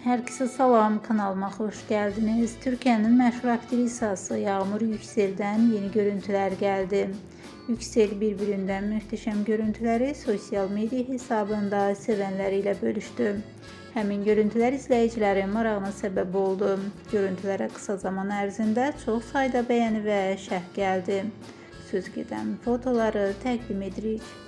Herkese salam, kanalıma hoş geldiniz. Türkiye'nin meşhur aktrisası Yağmur Yüksel'den yeni görüntüler geldi. Yüksel birbirinden muhteşem görüntüleri sosyal medya hesabında sevenleriyle bölüştü. Həmin görüntüler izleyicilerin marağına sebep oldu. Görüntülere kısa zaman ərzində çox sayda beğeni ve şərh geldi. Söz gedən fotoları təqdim edirik.